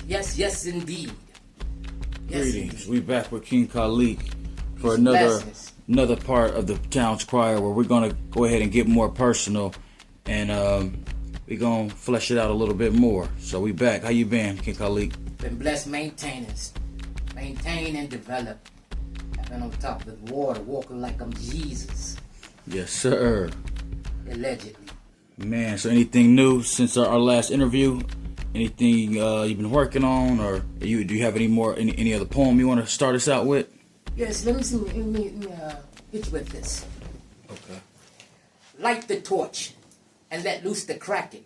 Yes, yes, indeed. Yes, Greetings. indeed. We back with King Khaliq for Peace and blessings. another part of the town's crier where we're gonna go ahead and get more personal and we're gonna flesh it out a little bit more. So we back. How you been, King Khaliq? Been blessed maintain and develop. I've been on top of the water, walking like I'm Jesus. Yes, sir. Allegedly. Man, so anything new since our last interview? Anything you've been working on, or do you have any other poem you want to start us out with? Yes, let me see. Let me hit you with this. Okay. Light the torch and let loose the kraken.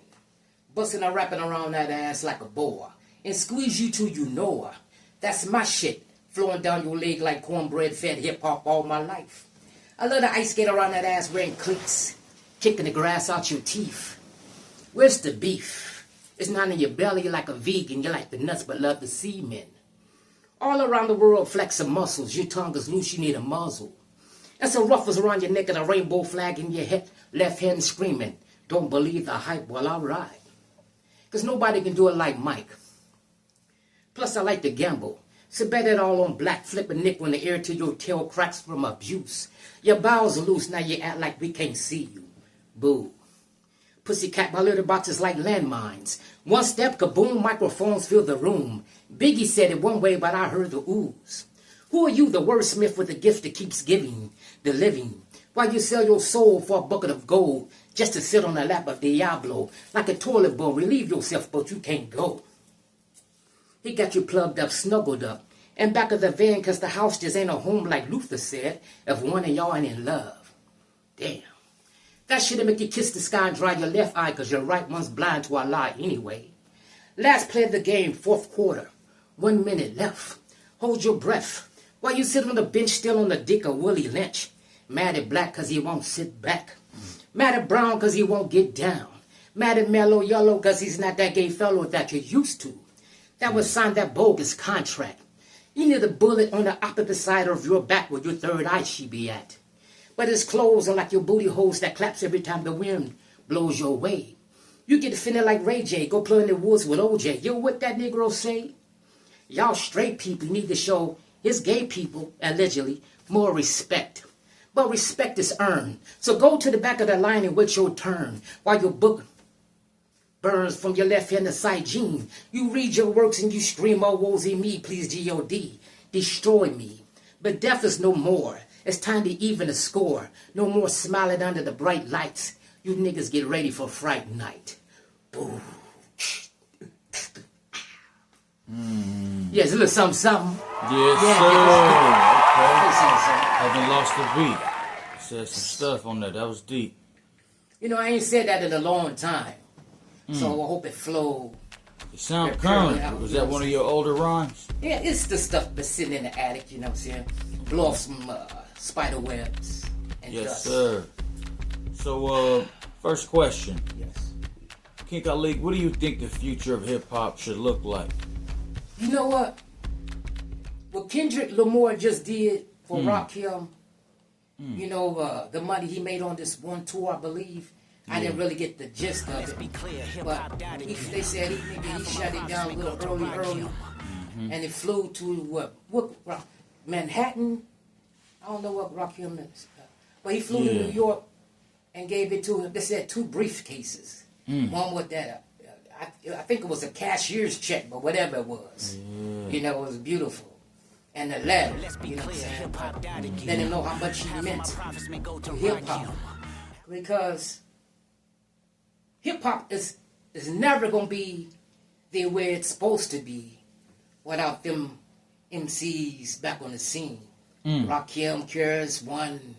Busting and wrapping around that ass like a boa. And squeeze you till you know her. That's my shit. Flowing down your leg like cornbread fed hip hop all my life. I love the ice skate around that ass wearing cleats. Kicking the grass out your teeth. Where's the beef? It's not in your belly like a vegan. You like the nuts but love the semen. All around the world flex some muscles. Your tongue is loose, you need a muzzle. And some ruffles around your neck and a rainbow flag in your head. Left hand screaming, don't believe the hype while I ride. Because nobody can do it like Mike. Plus I like to gamble. So bet it all on black, flipping nick when the ear to your tail cracks from abuse. Your bowels are loose, now you act like we can't see you. Boo. Pussycat, my litter boxes like landmines. One step, kaboom, microphones fill the room. Biggie said it one way, but I heard the ooze. Who are you, the wordsmith with the gift that keeps giving, the living? While you sell your soul for a bucket of gold, just to sit on the lap of Diablo, like a toilet bowl, relieve yourself, but you can't go. He got you plugged up, snuggled up, and back of the van, cause the house just ain't a home like Luther said, if one of y'all ain't in love. Damn. That shit'll make you kiss the sky and dry your left eye, cause your right one's blind to our lie anyway. Last play of the game, fourth quarter. 1 minute left. Hold your breath. While you sit on the bench still on the dick of Willie Lynch. Mad at black cause he won't sit back. Mad at brown cause he won't get down. Mad at mellow yellow cause he's not that gay fellow that you're used to. That was signed that bogus contract. You need a bullet on the opposite side of your back where your third eye should be at. But his clothes are like your booty holes that claps every time the wind blows your way. You get offended like Ray J, go play in the woods with OJ. You know what that Negro say? Y'all straight people need to show his gay people, allegedly, more respect. But respect is earned. So go to the back of the line and wait your turn. While your book burns from your left hand to side gene. You read your works and you scream, oh, woe-is me, please G-O-D. Destroy me. But death is no more. It's time to even the score. No more smiling under the bright lights. You niggas get ready for Fright Night. Boo. Yes, a little something. Yes, Yeah, sir. Okay. Haven't lost the beat. Said some stuff on that. That was deep. You know, I ain't said that in a long time. So I hope it flowed. It sound current. Was that one of your older rhymes? Yeah, it's the stuff that's sitting in the attic, you know what I'm saying? Blow off some spider webs and Yes, dust. sir. So, first question. Yes. King Khaliq, what do you think the future of hip-hop should look like? You know what? What Kendrick Lamar just did for Rakim, you know, the money he made on this one tour, I believe. I didn't really get the gist of it. But they said he shut it down a little early. And it flew to Manhattan. I don't know what Rakim is. But he flew to New York and gave it to him. They said 2 briefcases. One with that, I think it was a cashier's check, but whatever it was. You know, it was beautiful. And the letter, you know what I'm saying? Let him know how much he meant to hip-hop. Because hip-hop is never going to be the way it's supposed to be without them MCs back on the scene. Rakim, Cures, one,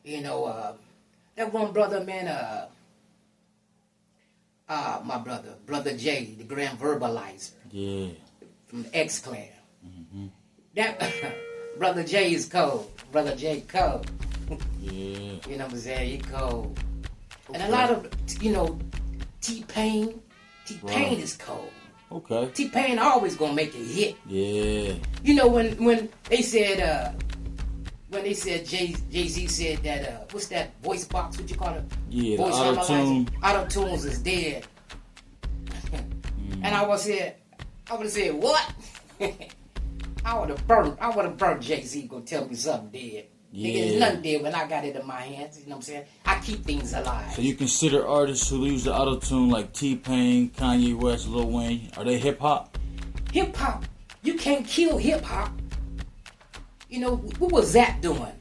you know, that one brother, man, my brother Jay, the grand verbalizer. Yeah. From the X-Clan. That Brother Jay is cold. Brother Jay cold. Yeah. You know what I'm saying? He cold. Okay. And a lot of, you know, T-Pain is cold. Okay. T-Pain always gonna make a hit. Yeah. You know when they said Jay-Z said that what's that voice box? What you call it? Yeah. Voice Auto-tune. Auto-tunes is dead. And I was here. I would have said, what? I would have burnt Jay-Z gonna tell me something dead. Yeah. Nigga, there's nothing dead when I got it in my hands. You know what I'm saying? I keep things alive. So you consider artists who use the auto-tune like T-Pain, Kanye West, Lil Wayne, are they hip-hop? Hip-hop, you can't kill hip-hop. You know, what was that doing?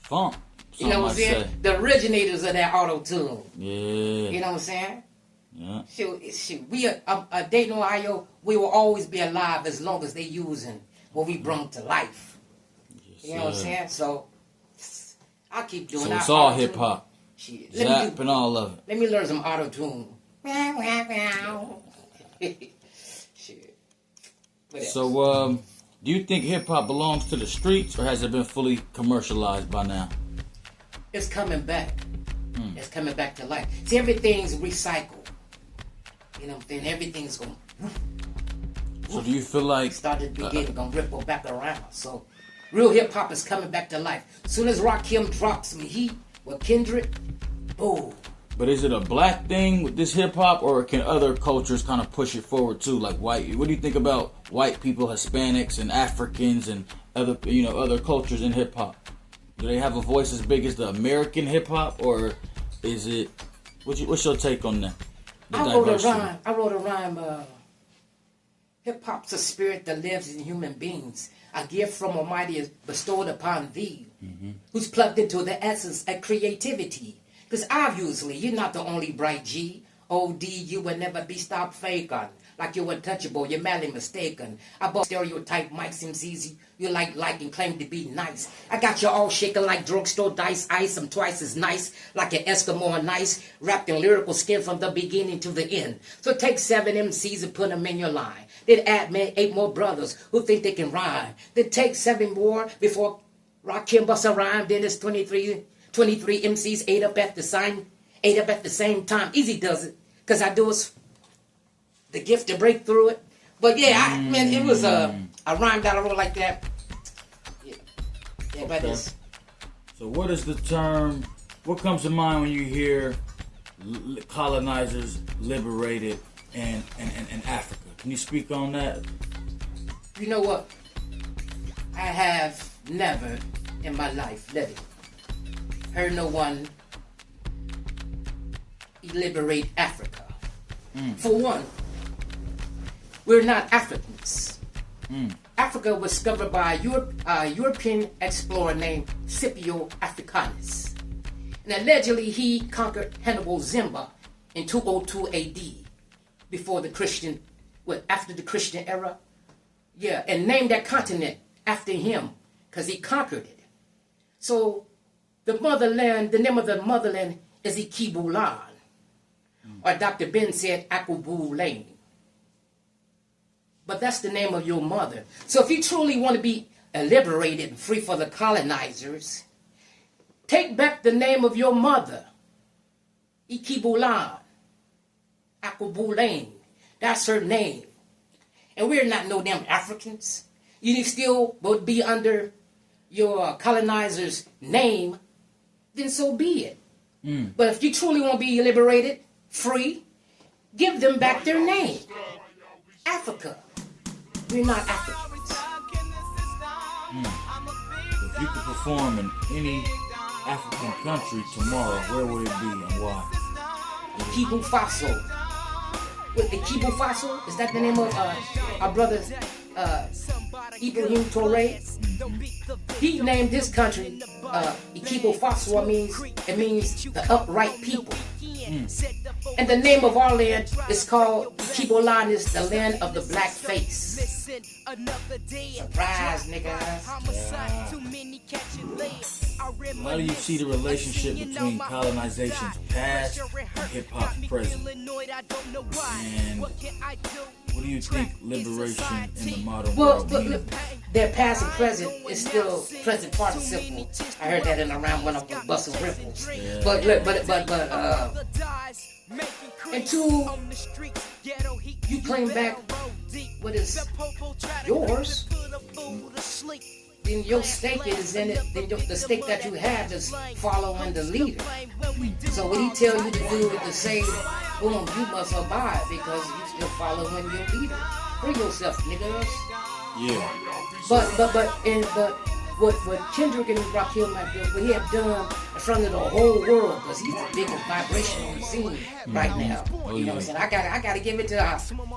Funk. You know what I'm saying? The originators of that auto-tune. Yeah. You know what I'm saying? Yeah. Shoot. We Dayton, Ohio, we will always be alive as long as they using what we brought to life. Yes, you know what I'm saying? So I'll keep doing that. So it's all hip hop. Shit. Zap and all of it. Let me learn some auto tune. Shit. So do you think hip hop belongs to the streets or has it been fully commercialized by now? It's coming back. It's coming back to life. See, everything's recycled. You know what I'm saying? Everything's going. So do you feel like Started the beginning, gonna ripple back around. So real hip hop is coming back to life. Soon as Rakim drops some heat with Kendrick, boom. But is it a black thing with this hip hop, or can other cultures kind of push it forward too? Like white, what do you think about white people, Hispanics, and Africans, and other cultures in hip hop? Do they have a voice as big as the American hip hop, or is it? What's your take on that? I wrote a rhyme. Hip hop's a spirit that lives in human beings. A gift from Almighty is bestowed upon thee, who's plugged into the essence of creativity. Because obviously, you're not the only bright G. OD, you will never be stopped faking. Like you're untouchable, you're madly mistaken. I bought stereotype mics MCs you like and claim to be nice. I got you all shaking like drugstore dice ice. I'm twice as nice, like an Eskimo on ice, wrapped in lyrical skin from the beginning to the end. So take 7 MCs and put them in your line. Then add 8 more brothers who think they can rhyme. Then take 7 more before Rakim busts a rhyme. Then it's 23 MCs, 8 up at the same time. Easy does it, because I do it. The gift to break through it. But yeah, it was a rhyme that I wrote like that. Yeah, but okay. So what is the term, what comes to mind when you hear colonizers liberated in Africa? Can you speak on that? You know what? I have never in my life living heard no one liberate Africa. For one, we're not Africans. Africa was discovered by a European explorer named Scipio Africanus. And allegedly he conquered Hannibal Zimba in 202 AD after the Christian era. Yeah, and named that continent after him because he conquered it. So the name of the motherland is Ikibulan. Or Dr. Ben said Akubu Lane. But that's the name of your mother. So if you truly want to be liberated and free for the colonizers, take back the name of your mother. Ikibulan. Akubu Lane. That's her name. And we're not no damn Africans. You still would be under your colonizer's name, then so be it. But if you truly want to be liberated, free, give them back their name. Africa. We're not Africans. If you could perform in any African country tomorrow, where would it be and why? Kibu Faso. With the Kibu Faso, is that the name of our brother Ibrahim Touré? He named this country Ikibo Faso. It means the upright people. And the name of our land is called Ikibo is the land of the black face. Surprise, niggas. How do you see the relationship between colonization's past and hip-hop's present? And what do you think liberation in the modern world means? Their past and present is still present participle. I heard that in a round when I was busting ripples. Yeah. But and two, you claim back what is yours. then your stake is in it. Then the stake that you have is following the leader. So what he tell you to do to say, boom, you must abide because you still following your leader. Free yourself, niggas. Yeah. But what Kendrick and Rakim have done, what he have done in front of the whole world, because he's the biggest vibration on the scene right now. You know what I'm saying? I gotta give it to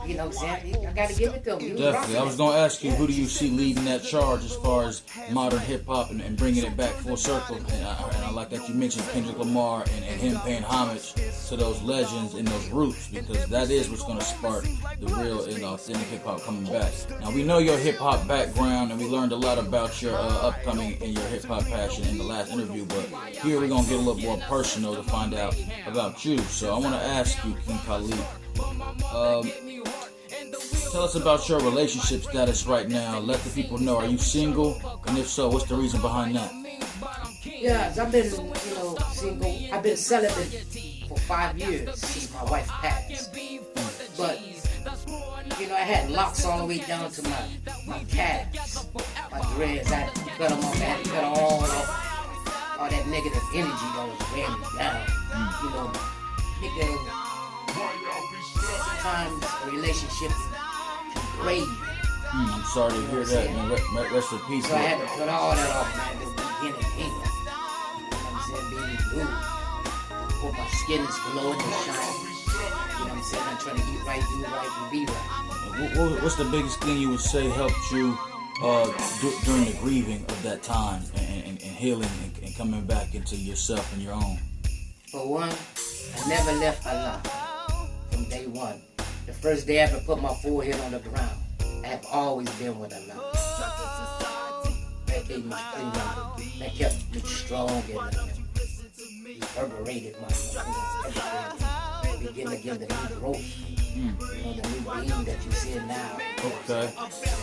you know what I'm saying? I gotta give it to him. Definitely. I was gonna ask you, who do you see leading that charge as far as modern hip hop and bringing it back full circle? And I like that you mentioned Kendrick Lamar and him paying homage to those legends and those roots, because that is what's gonna spark the real and authentic hip hop coming back. Now we know your hip hop background, and we learned a lot about your upcoming and your hip hop passion in the last interview. But here we're gonna get a little more personal to find out about you. So I want to ask you, King Khaliq, tell us about your relationship status right now. Let the people know, are you single? And if so, what's the reason behind that? Yes, I've been, single. I've been celibate for 5 years since my wife passed. But, I had locks all the way down to my calves, my dreads. I had to cut them off. I had to cut all that negative energy that was weighing me down. Sometimes a relationship can break you. I'm sorry to hear that, man. Rest in peace. So I had to cut all that off, man, to begin again. You know what I'm saying? Being blue. Hope my skin is glowing and shining. You know what I'm saying? I'm trying to eat right, do right, and be right. What's the biggest thing you would say helped you during the grieving of that time and healing and coming back into yourself and your own? For one, I never left Allah from day one. The first day I ever put my forehead on the ground, I have always been with Allah. That gave me strength. That kept me strong and reverberated my everything. Begin again the new growth. The new being that you see now. Okay.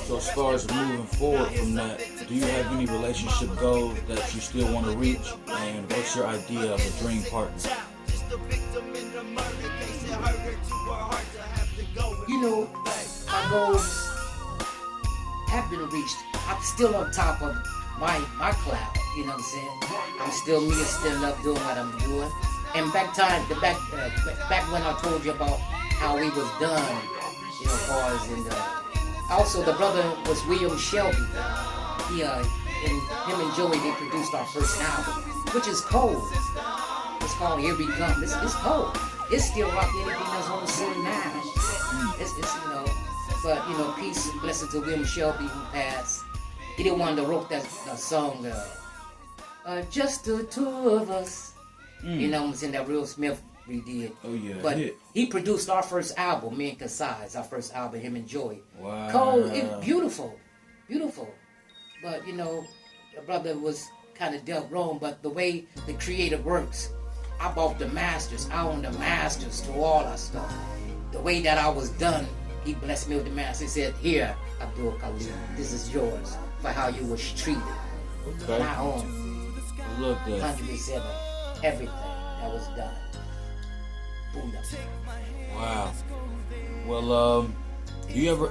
So as far as moving forward from that, do you have any relationship goals that you still want to reach? And what's your idea of a dream partner? My goals have been reached. I'm still on top of my cloud, you know what I'm saying? I'm still me, still up doing what I'm doing. And back when I told you about how we was done, as far as in the... Also, the brother was William Shelby. Him and Joey, they produced our first album, which is cold. It's called Here We Come. It's cold. It's still rocking anything that's on the scene now. But peace and blessing to William Shelby who passed. He the one that wrote that song, Just the Two of Us. You know what I'm saying? That Will Smith redid. Oh yeah. But he produced our first album, Me and Kasai's, our first album, him and Joey. Wow. Cold, beautiful. But the brother was kind of dealt wrong. But the way the creator works, I bought the masters. I own the masters to all our stuff. The way that I was done, he blessed me with the master. He said, "Here, Abdul Khaliq, this is yours for how you was treated." Okay. And I own Look at 100% of everything that was done. Boom. Wow. Well,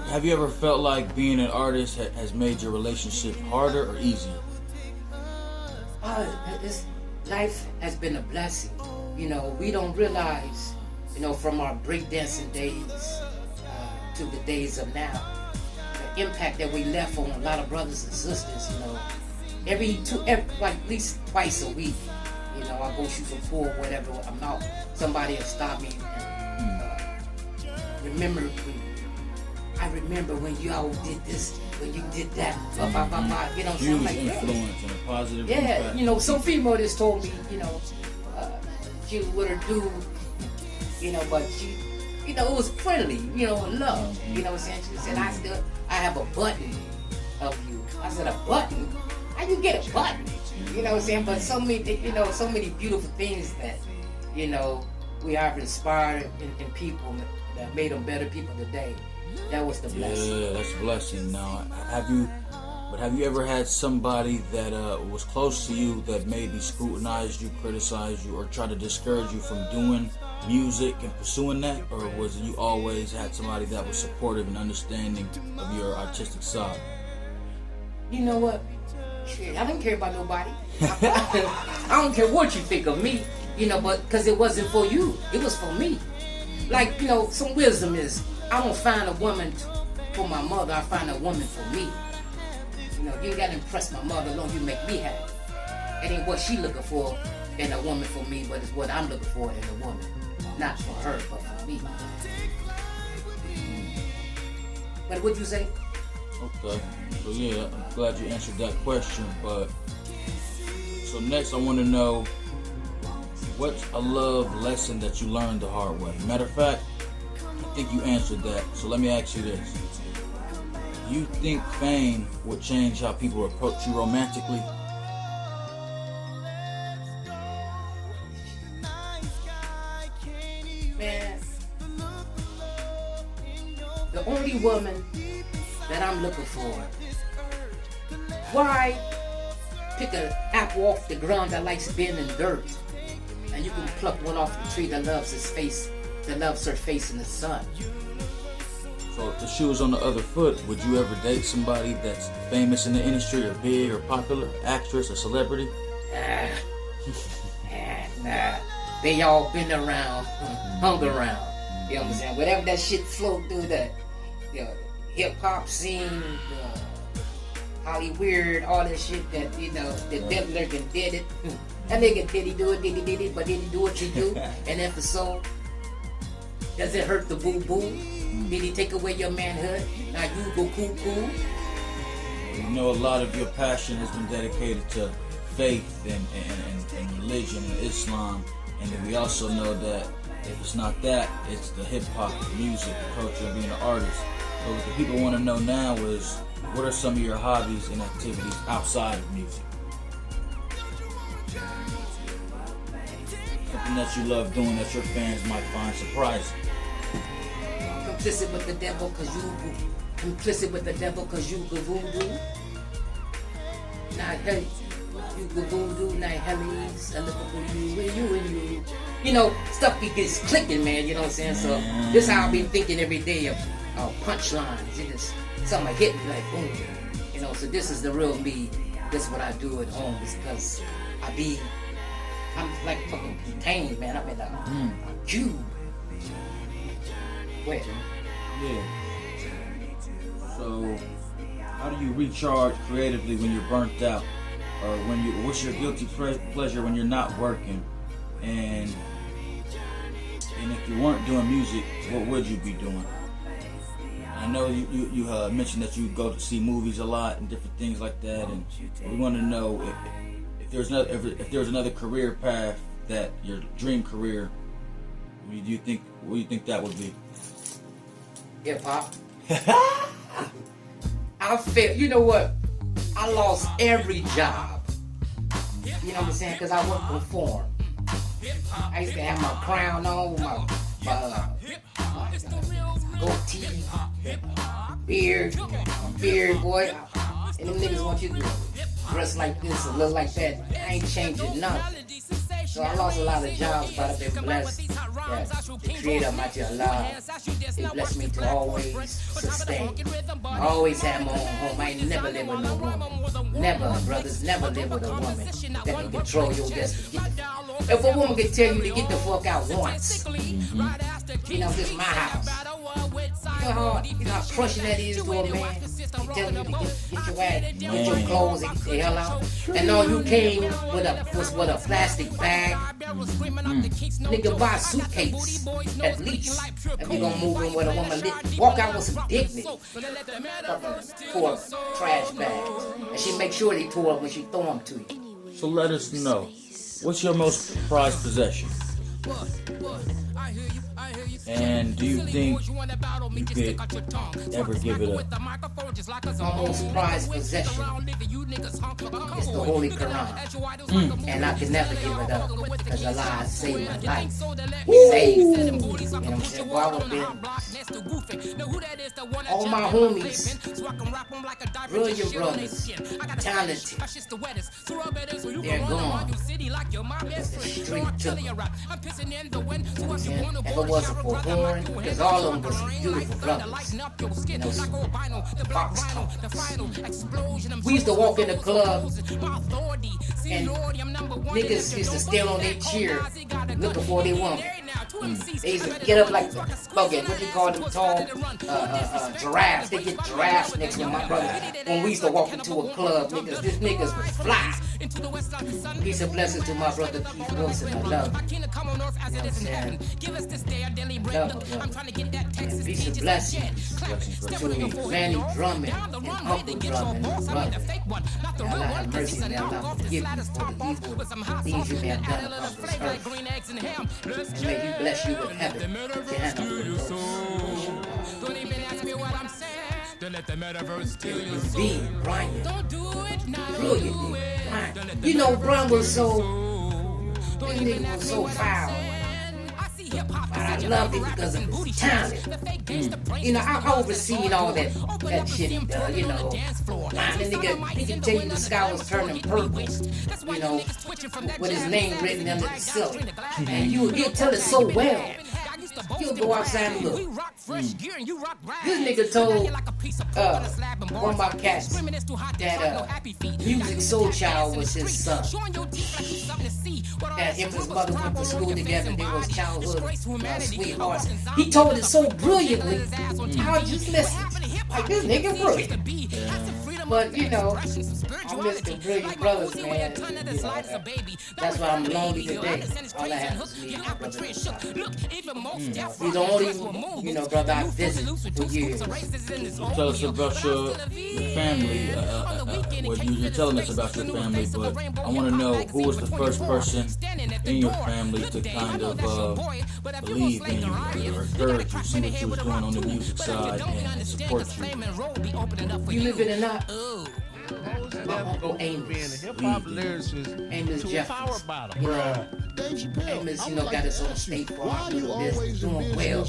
have you ever felt like being an artist has made your relationship harder or easier? Life has been a blessing. We don't realize, from our breakdancing days to the days of now, the impact that we left on a lot of brothers and sisters. At least twice a week. I go shoot some pool, whatever. I'm out. Somebody will stop me. I remember when you all did this, when you did that. Huge Like, influence and a positive yeah, impact. some female just told me, she was with her dude, but she, it was friendly, love. You know what I'm saying? She said, I have a button of you. I said, a button? How you get a button? You know what I'm saying? But so many beautiful things that, we have inspired in people that made them better people today. That was the blessing. Yeah, that's a blessing. Now, have you ever had somebody that was close to you that maybe scrutinized you, criticized you, or tried to discourage you from doing music and pursuing that? Or was you always had somebody that was supportive and understanding of your artistic side? You know what? Shit, I don't care about nobody. I don't care what you think of me, but because it wasn't for you, it was for me. Like, some wisdom is, I don't find a woman for my mother, I find a woman for me. You ain't got to impress my mother, long you make me happy. It ain't what she looking for in a woman for me, but it's what I'm looking for in a woman. Not for her, but for me. But what'd you say? Okay. So yeah, I'm glad you answered that question. But so next I want to know, what's a love lesson that you learned the hard way? Matter of fact, I think you answered that. So let me ask you this. You think fame would change how people approach you romantically? Man, the only woman that I'm looking for, why pick an apple off the ground that likes being in dirt, and you can pluck one off the tree that loves his face, that loves her face in the sun? So if the shoe was on the other foot, would you ever date somebody that's famous in the industry or big or popular, actress or celebrity? Nah. They all been around, hung around. You know what I'm saying? Whatever that shit flowed through the hip hop scene, Hollywood, all that shit that the Diddler did it. That nigga did it, but did he do what you do? And if so, does it hurt the boo boo? Did he take away your manhood? Now you go cool. A lot of your passion has been dedicated to faith and religion and Islam, and then we also know that if it's not that, it's the hip hop, music, the culture, and being an artist. So what the people want to know now is, what are some of your hobbies and activities outside of music? Something that you love doing that your fans might find surprising. Complicit with the devil cause you go voodoo. Now hey, you go voodoo, now hellies, I look for you. Stuff gets clicking, man, you know what I'm saying? So this is how I be thinking every day of punchlines. It is something hit me like boom. So this is the real me. This is what I do at home, because I'm like fucking contained, man. I'm in a cube. Wait. Yeah. So, how do you recharge creatively when you're burnt out, or what's your guilty pleasure when you're not working? And if you weren't doing music, what would you be doing? I know you mentioned that you go to see movies a lot and different things like that, and we want to know if there's another career path, that your dream career, what do you think that would be? Hip hop. I feel, you know what? I lost every job. You know what I'm saying? Because I wouldn't perform. I used to have my crown on, my goatee, beard, boy. And them niggas want you to dress like this or look like that. I ain't changing nothing. So I lost a lot of jobs, but I've been blessed that the Creator Almighty Allah, He blessed me to always sustain. I always have my own home. I ain't never live with no woman. Never, brothers, never live with a woman that can control your destiny. If a woman can tell you to get the fuck out once, this is my house. You know how crushing that is to a man? He telling you to get your ass, get your clothes and get the hell out. And all you came with a plastic bag. Nigga, buy a suitcase at least. If you gonna move in with a woman, walk out with some dignity. Pour trash bags. And she make sure they tore up when she throw them to you. So let us know, what's your most prized possession? And do you think you could ever give it up? My most prized possession is the Holy Quran. And I can never give it up, because Allah saved my life. He saved me. You know what I'm saying? Well, I would have been all my homies, brilliant brothers, talented, they're gone. The street took them. If it wasn't for Horn, because all of them was beautiful brothers. You know, box talkers. We used to walk in the club and niggas used to stand on their chair looking for their woman. They used to get up like what you call them tall giraffes. They get giraffes next to my brother. When we used to walk into a club, this niggas was fly. Peace and blessings to my brother Keith Wilson. I love you. You know what I'm saying? Love you, and peace and blessings to Manny Drummond and Uncle Drummond, my brother. And Allah have mercy and Allah forgive you for the evil things you may have done upon this earth. And may He bless you with heaven. Don't even ask me what I'm saying. Don't let the metaverse steal your soul. Brian. Don't do it now. Brilliant. Brian. You know, Brian was so foul. But I loved it because of his talent. You know, I overseen all that shit he does, you know. The nigga, he can tell you the sky was turning purple, you know, with his name written under the silk. And he'll tell it so well. He'll go outside and look. This nigga told one of my cats that Music Soul Child was his son. That him and his mother went to school together. They was childhood sweethearts. He told it so brilliantly. I was just listening. Like, this nigga brilliant. But, you know, I miss the brilliant brothers, man. You know, that's why I'm lonely today. All I have is me and my brother. He's the only, you know, brother I visit for years. Tell us about your family. Well, you're telling us about your family, but I want to know who was the first person in your family to kind of believe in you or encourage you, see what you was doing on the music side and support you. You live in a knot. My uncle Amos. Amos Jeffers. You know, Amos, you know, got his own state farm, doing business, doing well.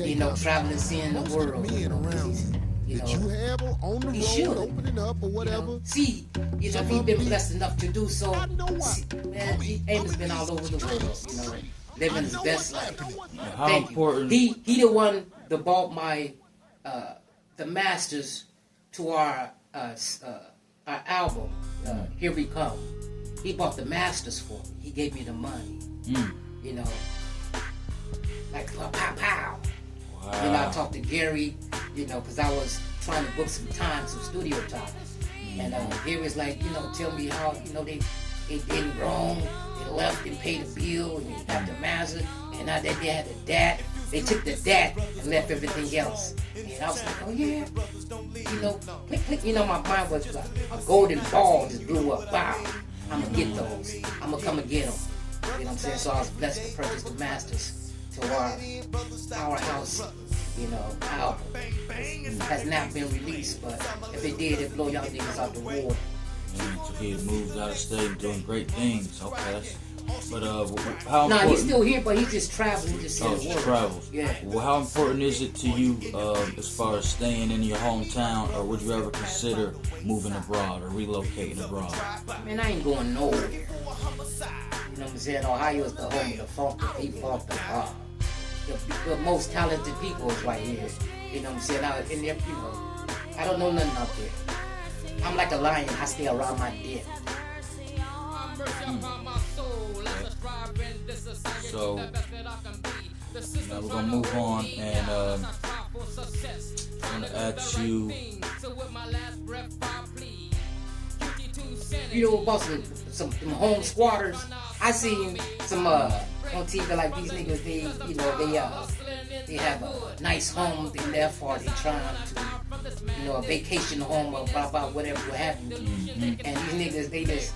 You know, traveling, seeing the world. You know, he should. You know, see, you know, he's been blessed enough to do so. See, man, Amos been all over the world. You know, living his best life. How important? He the one that bought my the masters to our album, Here We Come. He bought the masters for me. He gave me the money. You know, like pow pow. Wow. You know, I talked to Gary, you know, because I was trying to book some time, some studio time. And Gary was like, you know, tell me how, you know, they did wrong. They left and paid the bill and they got the master. And now that they had the DAT, they took the DAT and left everything else. And I was like, oh yeah. You know, click, click. You know, my mind was like a golden ball just blew up. Wow. I'm going to get those. I'm going to come and get them. You know what I'm saying? So I was blessed to purchase the masters to our house, you know, album. It has not been released, but if it did, it blow y'all niggas out the water. So he moved out of state and doing great things. Okay. But how important? No, he's still here, but he's just traveling. He just just travels. Yeah. Well, how important is it to you as far as staying in your hometown, or would you ever consider moving abroad or relocating abroad? Man, I ain't going nowhere. You know what I'm saying? Ohio is the home of the funky people off the bar. The most talented people is right here. You know what I'm saying? In there, you know, I don't know nothing out there. I'm like a lion. I stay around my den. So now we're gonna move on, and I'm gonna ask you. You know about some home squatters? I seen some on TV like these niggas. They have a nice home they left, or they trying to, you know, a vacation home or blah blah whatever what have you. And these niggas, they just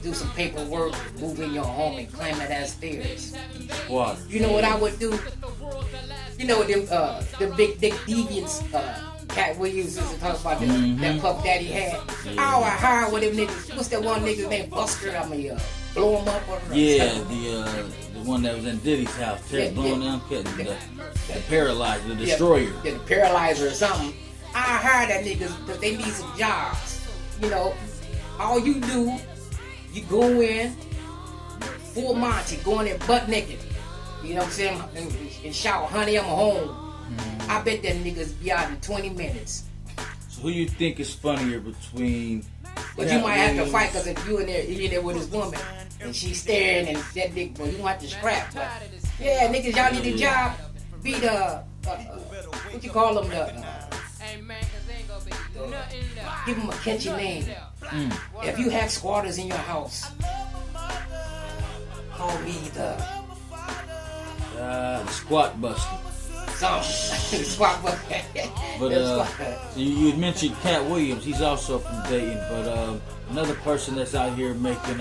do some paperwork, move in your home and claim it as theirs. What? You know what I would do? You know them the big dick deviants cat we used to talk about that Puff Daddy had. I would hire with them niggas. What's that one nigga named Buster? blow them up or Yeah, the one that was in Diddy's house, blowing down cats, the paralyzer, the destroyer. Yeah, the paralyzer or something. I hired that niggas because they need some jobs. You know, all you do, you go in, full Monty, going in butt naked. You know what I'm saying? And shout, honey, I'm home. I bet that niggas be out in 20 minutes. So who you think is funnier between... But you might have to fight because if you in there with this woman and she's staring and that nigga, well, you want to scrap. But yeah, niggas, y'all need a job. Be the, what you call them, give them a catchy name. If you have squatters in your house, call me the squat buster. Squat buster. But you had mentioned Cat Williams. He's also from Dayton. But another person that's out here making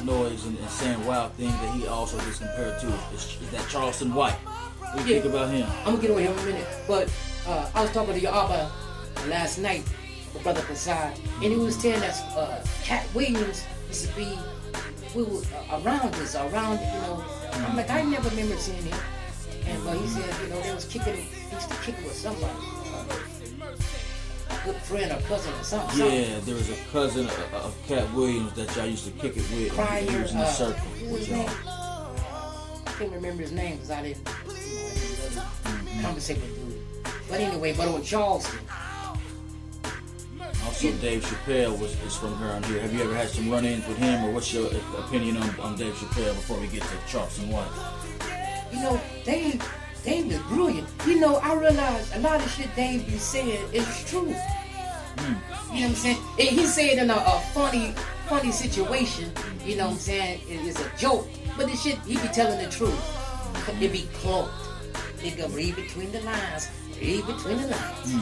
noise and saying wild things that he also gets compared to is that Charleston White. What do you think about him? I'm gonna get over him in a minute. But I was talking to your Abba last night, my brother Kasai, and he was telling us Cat Williams used to be around us, you know. I'm like, I never remember seeing him. And but he said, you know, they used to kick it with somebody. A good friend or cousin or something. Yeah, there was a cousin of Cat Williams that y'all used to kick it with. Crier, he was in the circle with y'all. I can't remember his name because I didn't conversate with dude. But anyway, but on Charleston. Also, Dave Chappelle is from around here. Have you ever had some run-ins with him, or what's your opinion on Dave Chappelle before we get to Charleston White? You know, Dave is brilliant. You know, I realize a lot of shit Dave be saying is true. You know what I'm saying? He said it in a funny situation. You know what I'm saying? It's a joke, but the shit he be telling the truth. It be cloaked. Nigga, read between the lines. Read between the lines.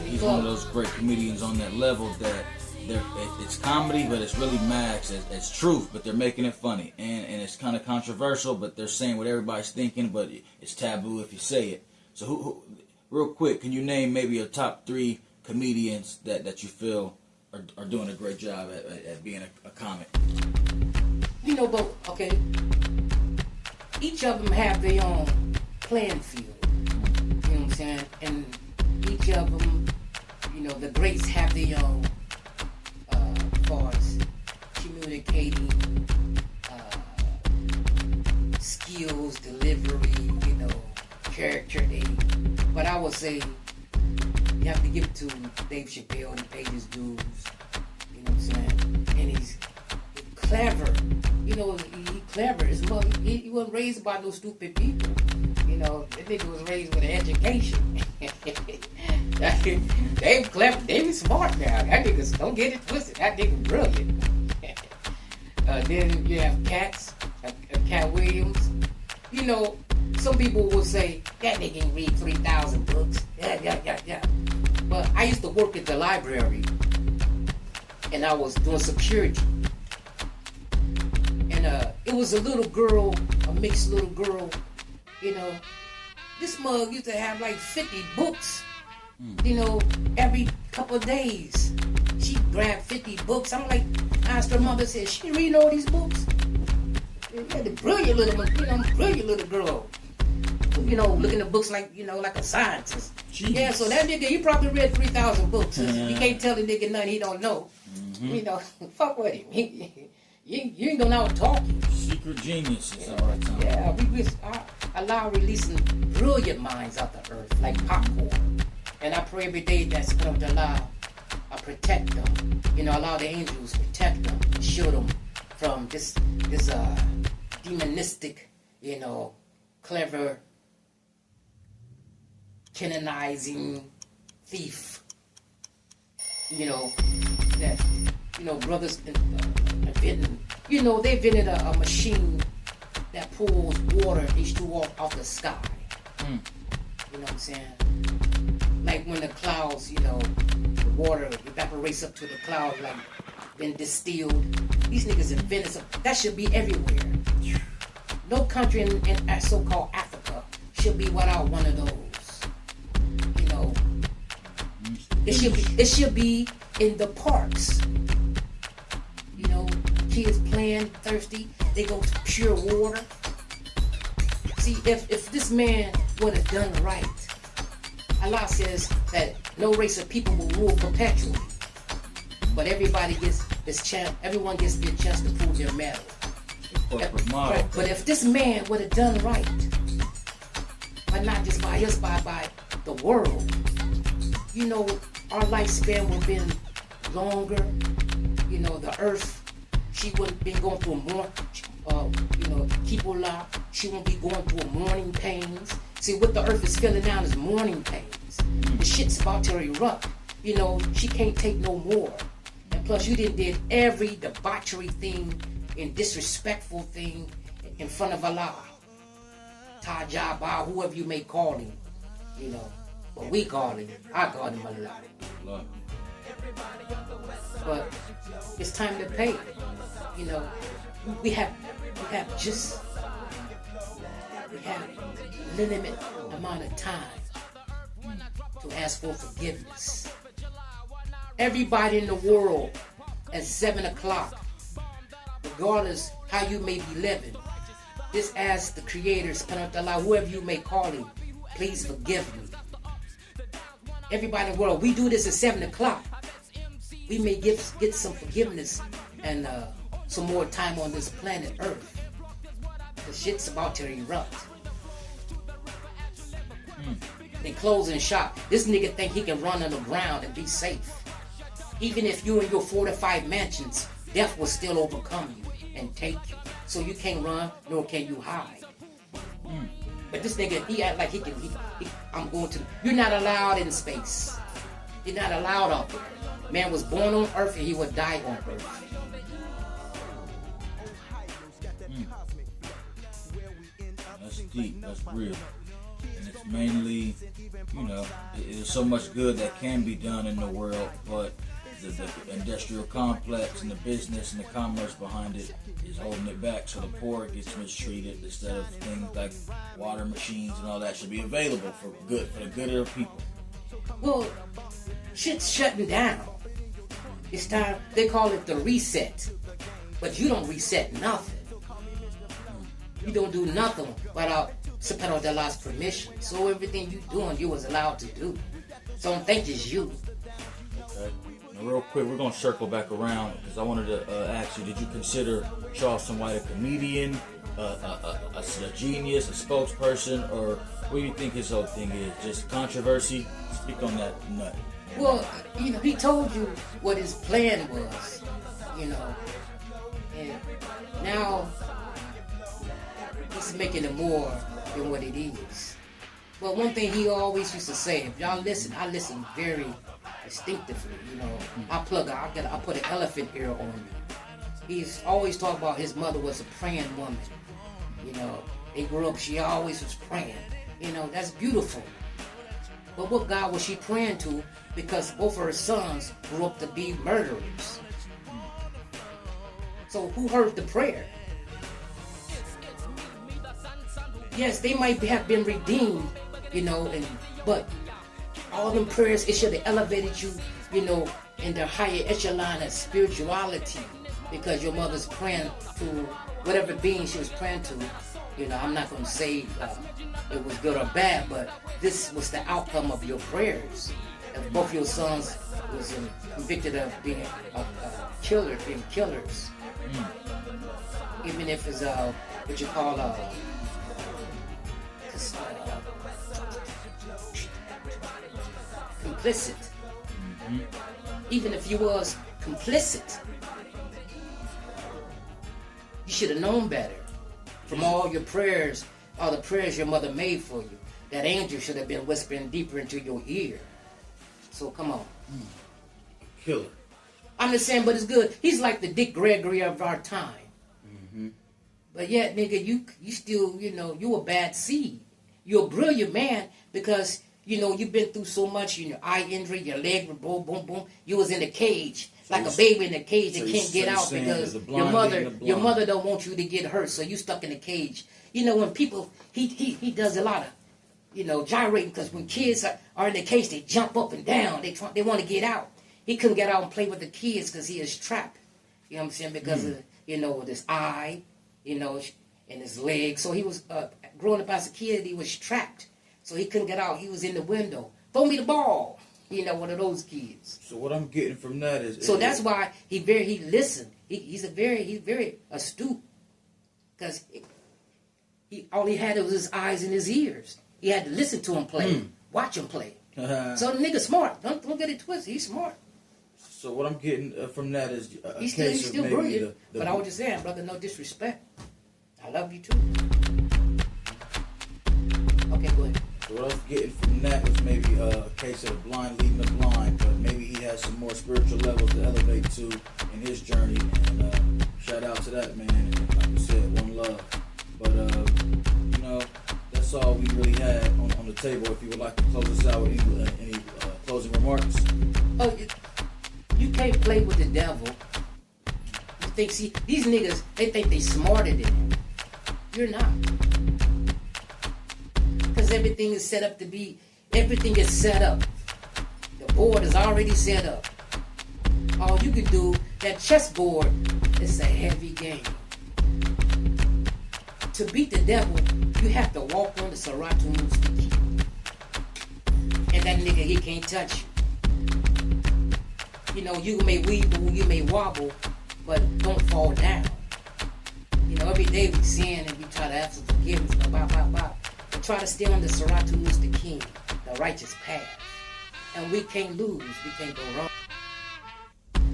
He's one of those great comedians on that level that it's comedy, but it's really max as truth, but they're making it funny. And it's kind of controversial, but they're saying what everybody's thinking, but it's taboo if you say it. So who real quick, can you name maybe your top 3 comedians that you feel are doing a great job at being a comic? You know, but, okay, each of them have their own playing field. You know what I'm saying? And each of them, you know, the greats have their own as far as communicating skills, delivery, you know, character. But I would say you have to give it to Dave Chappelle and pay his dues. You know what I'm saying? And he's clever. You know, he's clever. His mother, he wasn't raised by no stupid people. You know, that nigga was raised with an education. Dave clever. David smart now. That nigga's, don't get it twisted. That nigga brilliant. Then you have Cat Williams. You know, some people will say that nigga can read 3,000 books. Yeah. But I used to work at the library, and I was doing security. And it was a little girl, a mixed little girl. You know, this mug used to have like 50 books. You know, every couple of days, she grabbed 50 books. I'm like, asked her mother, said, she reading all these books? Yeah, the brilliant little girl. You know, looking at books like, you know, like a scientist. Jeez. Yeah, so that nigga, he probably read 3,000 books. You can't tell the nigga nothing he don't know. You know, fuck with him. You ain't gonna know how to talk. Secret geniuses all the time. Yeah, we allow releasing brilliant minds out the earth like popcorn. And I pray every day that's going to allow, protect them. You know, allow the angels to protect them, shield them from this demonistic, you know, clever, canonizing thief. You know, that, you know, brothers inventing, you know, they invented a machine that pulls water, H2O off the sky. You know what I'm saying? Like when the clouds, you know, the water evaporates up to the cloud, like been distilled. These niggas invented something. That should be everywhere. No country in so-called Africa should be without one of those. You know, it should be in the parks. You know, kids playing thirsty, they go to pure water. See, if this man would have done right, Allah says that no race of people will rule perpetually. But everybody gets this chance, everyone gets their chance to prove their metal. But if this man would have done right, but not just by us, by the world, you know, our lifespan would have been longer. You know, the earth, she wouldn't been going through more, you know, Kipola, she won't be going through mourning pains. See, what the earth is feeling now is mourning pains. The shit's about to erupt. You know, she can't take no more. And plus, you did every debauchery thing and disrespectful thing in front of Allah. Tajabah, whoever you may call him, you know. But we call him, I call him Allah. But it's time to pay. You know, we have limited amount of time to ask for forgiveness. Everybody in the world at 7 o'clock, regardless how you may be living, just ask the Creator, Allah, whoever you may call him, please forgive me. Everybody in the world, we do this at 7 o'clock. We may get some forgiveness and some more time on this planet Earth. The shit's about to erupt. They closing shop. This nigga think he can run on the ground and be safe. Even if you in your fortified mansions, death will still overcome you and take you. So you can't run, nor can you hide. But this nigga, he act like I'm going to. You're not allowed in space. You're not allowed out there. Man was born on Earth and he would die on Earth. That's deep. That's real. And it's mainly, you know, there's so much good that can be done in the world, but the industrial complex and the business and the commerce behind it is holding it back, so the poor gets mistreated instead of things like water machines and all that should be available for the good of the people. Well, shit's shutting down. It's time. They call it the reset, but you don't reset nothing. You don't do nothing without subhanahu wa ta'ala's permission. So everything you doing, you was allowed to do. So don't think it's you. Okay. Now, real quick, we're gonna circle back around because I wanted to ask you: did you consider Charleston White a comedian, a genius, a spokesperson, or what do you think his whole thing is? Just controversy? Speak on that nut. Well, you know, he told you what his plan was, you know, and now he's making it more than what it is. But one thing he always used to say, if y'all listen, I listen very instinctively, you know. I put an elephant ear on me. He's always talking about his mother was a praying woman, you know. They grew up, she always was praying, you know. That's beautiful. But what God was she praying to? Because both of her sons grew up to be murderers. So who heard the prayer? Yes, they might have been redeemed, you know, but all them prayers, it should have elevated you, you know, in the higher echelon of spirituality, because your mother's praying to whatever being she was praying to. You know, I'm not going to say it was good or bad, but this was the outcome of your prayers. If both your sons was convicted of being being killers, even if it's what you call complicit. Even if you was complicit, you should have known better. From all your prayers, all the prayers your mother made for you, that angel should have been whispering deeper into your ear. So come on. Killer. I'm just saying, but it's good. He's like the Dick Gregory of our time. But yet, nigga, you still, you know, you a bad seed. You're a brilliant man because, you know, you've been through so much, you know, eye injury, your leg, boom, boom, boom. You was in a cage, like a baby in a cage that can't get out because your mother don't want you to get hurt, so you stuck in a cage. You know, when people, he does a lot of, you know, gyrating, because when kids are in the cage, they jump up and down. They want to get out. He couldn't get out and play with the kids because he is trapped. You know what I'm saying? Because of with his eye, and his leg. So he was growing up as a kid. He was trapped, so he couldn't get out. He was in the window. Throw me the ball. One of those kids. So what I'm getting from that is. So that's why he listened. He's very astute, because all he had was his eyes and his ears. He had to listen to him play, watch him play. So the nigga smart. Don't get it twisted. He's smart. So what I'm getting from that is he's still brilliant. But I was just saying, brother, no disrespect. I love you too. Okay, go ahead. So what I was getting from that was maybe a case of the blind leading the blind, but maybe he has some more spiritual levels to elevate to in his journey. And shout out to that man. And like I said, one love. But that's all we really had on the table. If you would like to close us out with any closing remarks. Oh, you can't play with the devil. You think, these niggas, they think they smarter than him. You're not. Because everything is set up everything is set up. The board is already set up. All you can do, that chessboard, is a heavy game. To beat the devil, you have to walk on the Saratu Mustiki. And that nigga, he can't touch you. You may weeble, you may wobble, but don't fall down. Every day we sin and we try to ask for forgiveness, but try to stay on the Saratu Mustaqim, the righteous path. And we can't lose, we can't go wrong. You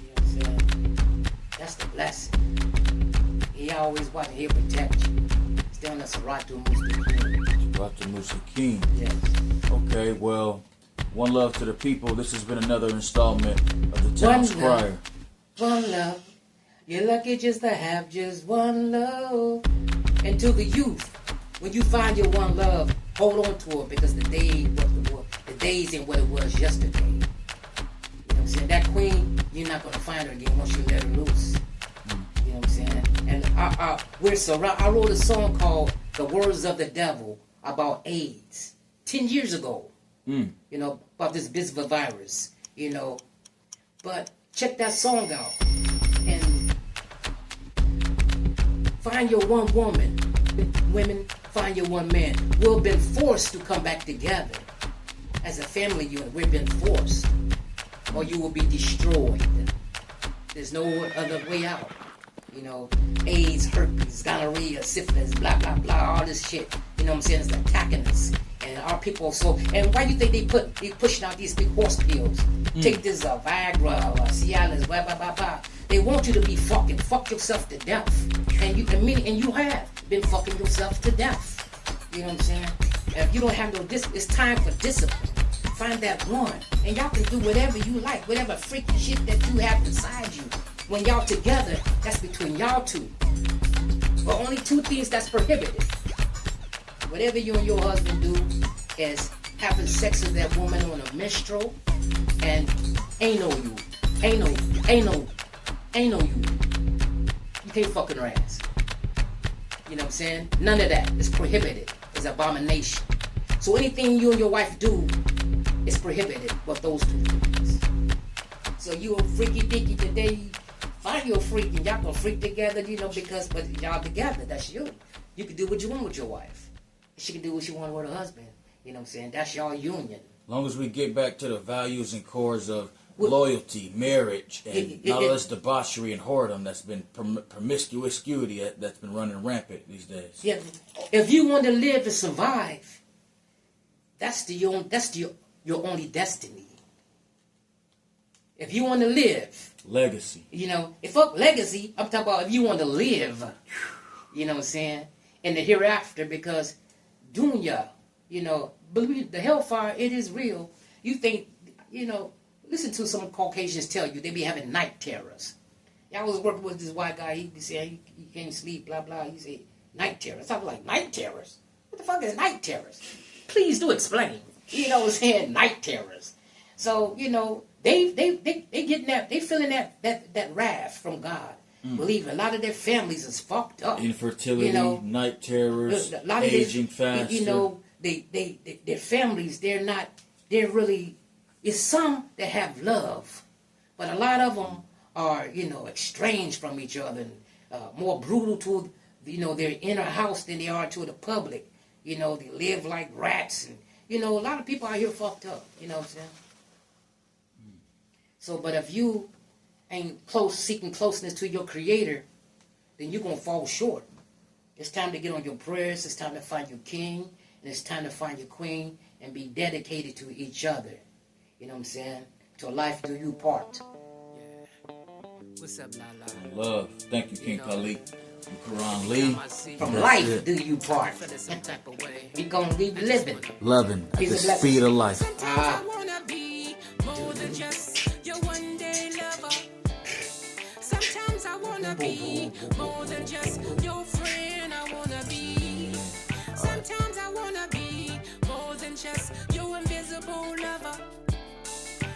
know what I'm saying? That's the blessing. He always watching, he'll protect you. Stay on the Saratu Mustaqim. Saratu Mustaqim. Yes. Okay, well, one love to the people. This has been another installment of the Town's Crier. One love. You're lucky just to have just one love. And to the youth, when you find your one love, hold on to it, because the days ain't what it was yesterday. You know what I'm saying? That queen, you're not gonna find her again once you let her loose. You know what I'm saying? And I wrote a song called "The Words of the Devil" about AIDS 10 years ago. About this visible virus. But check that song out and find your one woman. Women, find your one man. We've been forced to come back together as a family unit. We've been forced, or you will be destroyed. There's no other way out. AIDS, herpes, gonorrhea, syphilis, blah blah blah, all this shit. You know what I'm saying? It's attacking us. And our people and why do you think they pushing out these big horse pills? Take this Viagra or Cialis, blah blah blah blah. They want you to be fuck yourself to death. And you have been fucking yourself to death. You know what I'm saying? If you don't have it's time for discipline. Find that one. And y'all can do whatever you like, whatever freaky shit that you have inside you. When y'all together, that's between y'all two. But only two things that's prohibited. Whatever you and your husband do is having sex with that woman on a menstrual and ain't no you. You can't fucking her ass. You know what I'm saying? None of that is prohibited. It's abomination. So anything you and your wife do is prohibited but those two things. So you a freaky dicky today, find you a freak and y'all gonna freak together, but y'all together, that's you. You can do what you want with your wife. She can do what she want with her husband. You know what I'm saying? That's y'all union. As long as we get back to the values and cores of loyalty, marriage, and not less debauchery and whoredom that's been promiscuity that's been running rampant these days. Yeah, if you want to live and survive, that's your only destiny. If you want to live, legacy. If fuck legacy, I'm talking about if you want to live. You know what I'm saying? In the hereafter, because dunya, believe the hellfire, it is real. You think, listen to some Caucasians tell you they be having night terrors. I was working with this white guy, he be saying he can't sleep, blah, blah. He say, night terrors. I was like, night terrors? What the fuck is night terrors? Please do explain. You know what I'm saying? Night terrors. So, they getting that, they feeling that wrath from God. Believe a lot of their families is fucked up. Infertility, night terrors, aging faster. Their families, it's some that have love, but a lot of them are, estranged from each other and more brutal to, their inner house than they are to the public. They live like rats, and, a lot of people out here fucked up, you know what I'm saying? So, but if you ain't seeking closeness to your Creator, then you're going to fall short. It's time to get on your prayers. It's time to find your king. And it's time to find your queen and be dedicated to each other. You know what I'm saying? To life do you part. Yeah. What's up, Lala? Love. Thank you, King Khaliq. Quran Lee. From life do you part. We gonna be living. Loving at the speed of life. I wanna be more than just your one day lover. Sometimes I wanna be more than just your friend. I wanna be. Sometimes I wanna be more than just your invisible lover.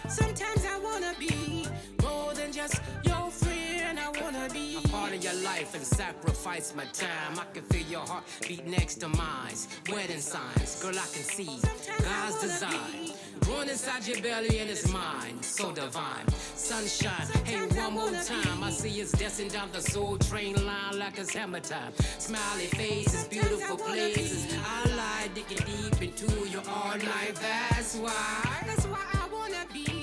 Sometimes I wanna be more than just your friend. I wanna be a part of your life and sacrifice my time. I can feel your heart beat next to mine. Wedding signs, girl, I can see God's design growing inside your belly and it's mine. So divine, sunshine. Hey, one more time, I see it's destined down the soul train line like it's hammer time. Smiley faces, beautiful places. I lie digging deep into your all night. That's why I wanna be